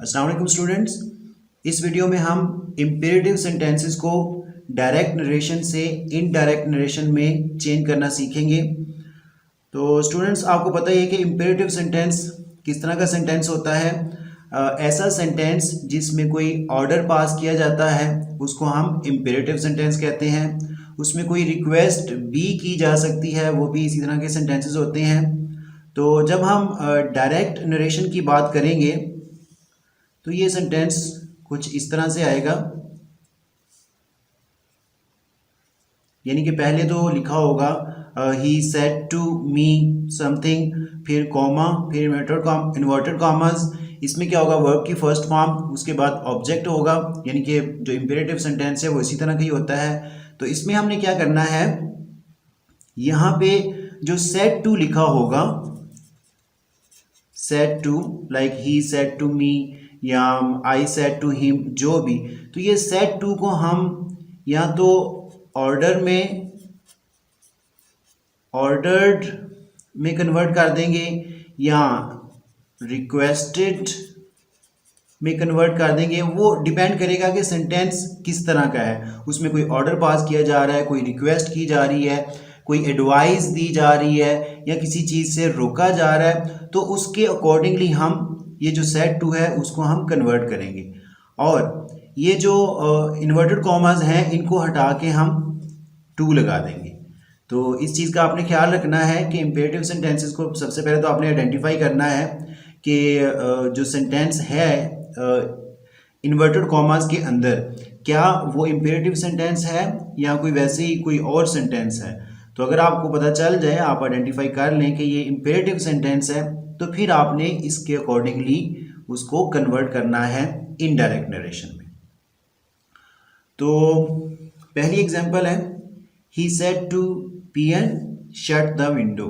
अस्सलाम वालेकुम स्टूडेंट्स। इस वीडियो में हम इम्पेरेटिव सेंटेंसेस को डायरेक्ट नरेशन से इनडायरेक्ट नरेशन में चेंज करना सीखेंगे। तो स्टूडेंट्स, आपको पता ही है कि इम्पेरेटिव सेंटेंस किस तरह का सेंटेंस होता है। ऐसा सेंटेंस जिसमें कोई ऑर्डर पास किया जाता है उसको हम इम्पेरेटिव सेंटेंस कहते हैं। उसमें कोई रिक्वेस्ट भी की जा सकती है, वो भी इसी तरह के सेंटेंसेस होते हैं। तो जब हम डायरेक्ट नरेशन की बात करेंगे तो ये सेंटेंस कुछ इस तरह से आएगा, यानी कि पहले तो लिखा होगा he said to me something, फिर कॉमा, फिर इन्वर्टेड कॉमास। इसमें क्या होगा, वर्ब की फर्स्ट फॉर्म, उसके बाद ऑब्जेक्ट होगा, यानी कि जो इम्पेरेटिव सेंटेंस है वो इसी तरह का ही होता है। तो इसमें हमने क्या करना है, यहाँ पे जो सेड टू लिखा होगा, said to like he said to me या आई सेड टू हिम, जो भी, तो ये सेड टू को हम या तो ऑर्डर्ड में कन्वर्ट कर देंगे या रिक्वेस्टेड में कन्वर्ट कर देंगे। वो डिपेंड करेगा कि सेंटेंस किस तरह का है, उसमें कोई ऑर्डर पास किया जा रहा है, कोई रिक्वेस्ट की जा रही है, कोई एडवाइस दी जा रही है या किसी चीज़ से रोका जा रहा है। तो उसके अकॉर्डिंगली हम ये जो सेड टू है उसको हम कन्वर्ट करेंगे। और ये जो इन्वर्टेड कॉमास हैं इनको हटा के हम टू लगा देंगे। तो इस चीज़ का आपने ख्याल रखना है कि इम्पेरेटिव सेंटेंसेस को सबसे पहले तो आपने आइडेंटिफाई करना है कि जो सेंटेंस है इन्वर्टेड कॉमास के अंदर, क्या वो इम्पेरेटिव सेंटेंस है या कोई वैसे ही कोई और सेंटेंस है। तो अगर आपको पता चल जाए, आप आइडेंटिफाई कर लें कि ये इम्पेरेटिव सेंटेंस है, तो फिर आपने इसके अकॉर्डिंगली उसको कन्वर्ट करना है इनडायरेक्ट नरेशन में। तो पहली एग्जांपल है, he said to peon shut the window.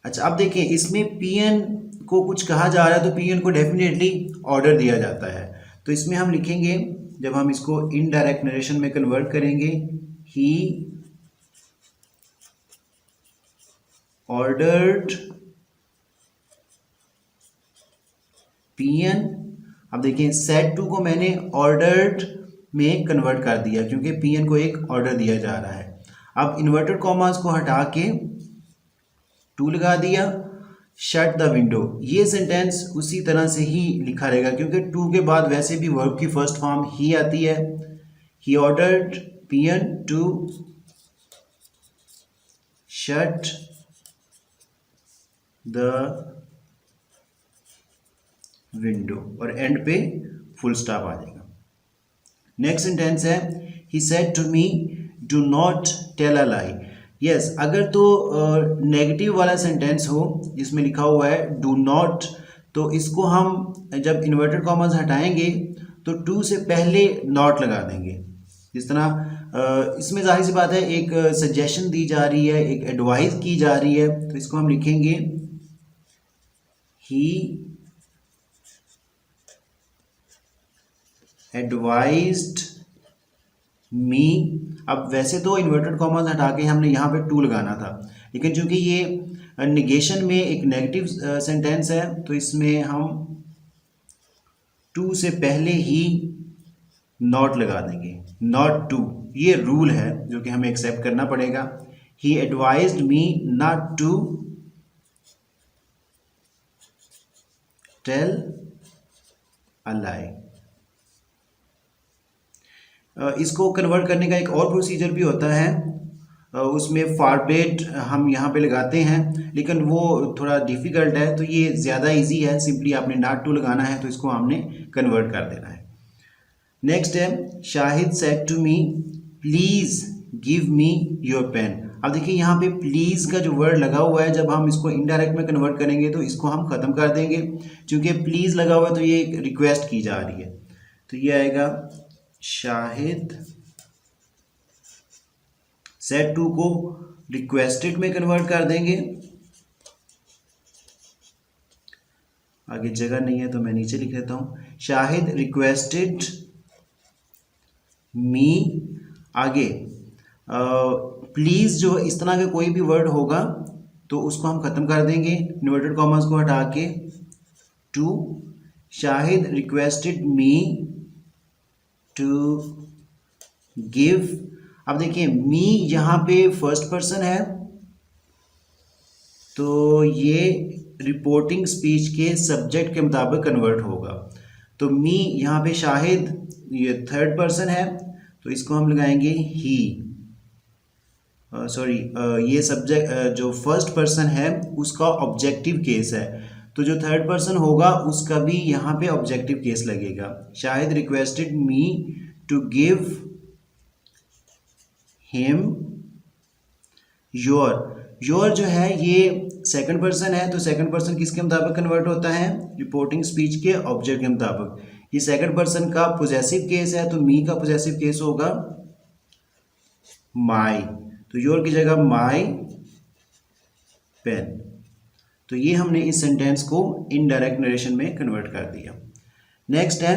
अच्छा, अब देखिए इसमें पियन को कुछ कहा जा रहा है तो पियन को डेफिनेटली ऑर्डर दिया जाता है। तो इसमें हम लिखेंगे, जब हम इसको इनडायरेक्ट नरेशन में कन्वर्ट करेंगे, ही ऑर्डर्ड पियन। अब देखिए सेड टू को मैंने ऑर्डर्ड में कन्वर्ट कर दिया क्योंकि पियन को एक ऑर्डर दिया जा रहा है। अब इन्वर्टेड कॉमास को हटा के टू लगा दिया, शट द विंडो। ये सेंटेंस उसी तरह से ही लिखा रहेगा क्योंकि टू के बाद वैसे भी वर्ब की फर्स्ट फॉर्म ही आती है। He ordered peon to shut the window, और एंड पे फुल स्टॉप आ जाएगा। नेक्स्ट सेंटेंस है, he said to me do not tell a lie. Yes, अगर तो नेगेटिव वाला सेंटेंस हो जिसमें लिखा हुआ है डू नॉट, तो इसको हम जब इन्वर्टेड कॉमास हटाएंगे तो टू से पहले नॉट लगा देंगे। जिस तरह इसमें जाहिर सी बात है एक सजेशन दी जा रही है, एक एडवाइस की जा रही है, तो इसको हम लिखेंगे ही एडवाइज्ड मी। अब वैसे तो इन्वर्टेड कॉमास हटा के हमने यहाँ पे टू लगाना था, लेकिन चूंकि ये निगेशन में एक नेगेटिव सेंटेंस है तो इसमें हम टू से पहले ही नॉट लगा देंगे, नॉट टू। ये रूल है जो कि हमें एक्सेप्ट करना पड़ेगा। He advised me not to tell a lie. इसको कन्वर्ट करने का एक और प्रोसीजर भी होता है, उसमें फॉरबेट हम यहाँ पे लगाते हैं, लेकिन वो थोड़ा डिफ़िकल्ट है। तो ये ज़्यादा इजी है, सिंपली आपने नॉट टू लगाना है तो इसको हमने कन्वर्ट कर देना है। नेक्स्ट है, Shahid said to me please give me your pen. अब देखिए यहाँ पे प्लीज़ का जो वर्ड लगा हुआ है, जब हम इसको इनडायरेक्ट में कन्वर्ट करेंगे तो इसको हम ख़त्म कर देंगे। क्योंकि प्लीज़ लगा हुआ है तो ये एक रिक्वेस्ट की जा रही है, तो ये आएगा शाहिद सेड टू को रिक्वेस्टेड में कन्वर्ट कर देंगे। आगे जगह नहीं है तो मैं नीचे लिख देता हूं, शाहिद रिक्वेस्टेड मी। आगे प्लीज जो इस तरह का कोई भी वर्ड होगा तो उसको हम खत्म कर देंगे, इन्वर्टेड कॉमास को हटा के to. Shahid requested me to give. अब देखिए मी यहाँ पे फर्स्ट पर्सन है, तो ये रिपोर्टिंग स्पीच के सब्जेक्ट के मुताबिक कन्वर्ट होगा। तो मी यहाँ पे शाहिद ये थर्ड पर्सन है, तो इसको हम लगाएंगे ही। सॉरी, ये सब्जेक्ट जो फर्स्ट पर्सन है उसका ऑब्जेक्टिव केस है, तो जो थर्ड पर्सन होगा उसका भी यहाँ पे ऑब्जेक्टिव केस लगेगा। Shahid requested me to give him your जो है ये सेकंड पर्सन है, तो सेकंड पर्सन किसके मुताबिक कन्वर्ट होता है? रिपोर्टिंग स्पीच के ऑब्जेक्ट के मुताबिक। ये सेकंड पर्सन का पोजेसिव केस है, तो मी का पोजेसिव केस होगा माई, तो योर की जगह माई पेन। तो ये हमने इस सेंटेंस को इनडायरेक्ट नरेशन में कन्वर्ट कर दिया। नेक्स्ट है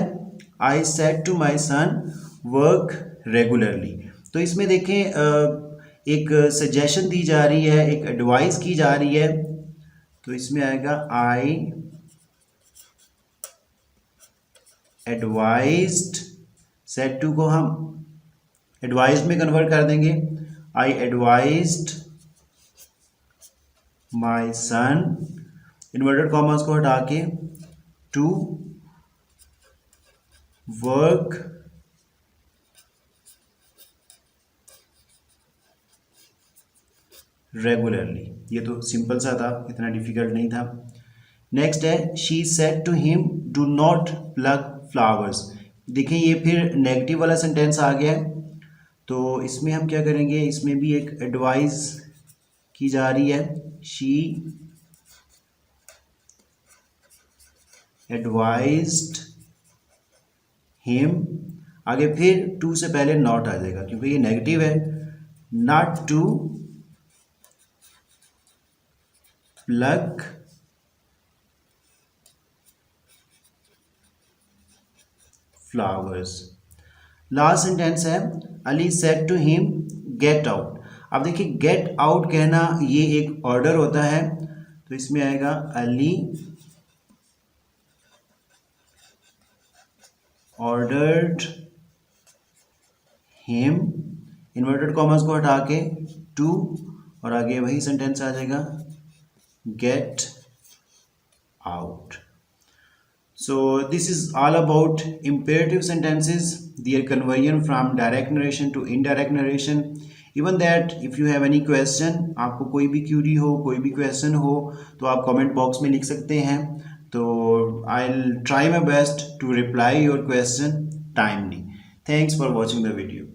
I said to my son work regularly. तो इसमें देखें एक सजेशन दी जा रही है, एक एडवाइस की जा रही है, तो इसमें आएगा आई एडवाइज्ड। सेड टू को हम एडवाइज्ड में कन्वर्ट कर देंगे। आई एडवाइज्ड माई सन, इन्वर्टेड कॉमास को हटा के, टू वर्क रेगुलरली। ये तो सिंपल सा था, इतना डिफिकल्ट नहीं था। नेक्स्ट है she said to him do not plug flowers. देखिए ये फिर नेगेटिव वाला सेंटेंस आ गया है, तो इसमें हम क्या करेंगे, इसमें भी एक एडवाइस की जा रही है। शी एडवाइज्ड हिम, आगे फिर टू से पहले नॉट आ जाएगा क्योंकि ये नेगेटिव है, not to pluck flowers. Last sentence है Ali said to him get out. अब देखिए गेट आउट कहना ये एक ऑर्डर होता है, तो इसमें आएगा Ali ordered him, inverted commas को हटा के टू, और आगे वही सेंटेंस आ जाएगा get out. So this is all about imperative sentences, their conversion from direct narration to indirect narration. Even that if you have any question, आपको कोई भी क्यूरी हो, कोई भी क्वेश्चन हो, तो आप कमेंट बॉक्स में लिख सकते हैं, तो I'll try my best to reply your question timely. Thanks for watching the video.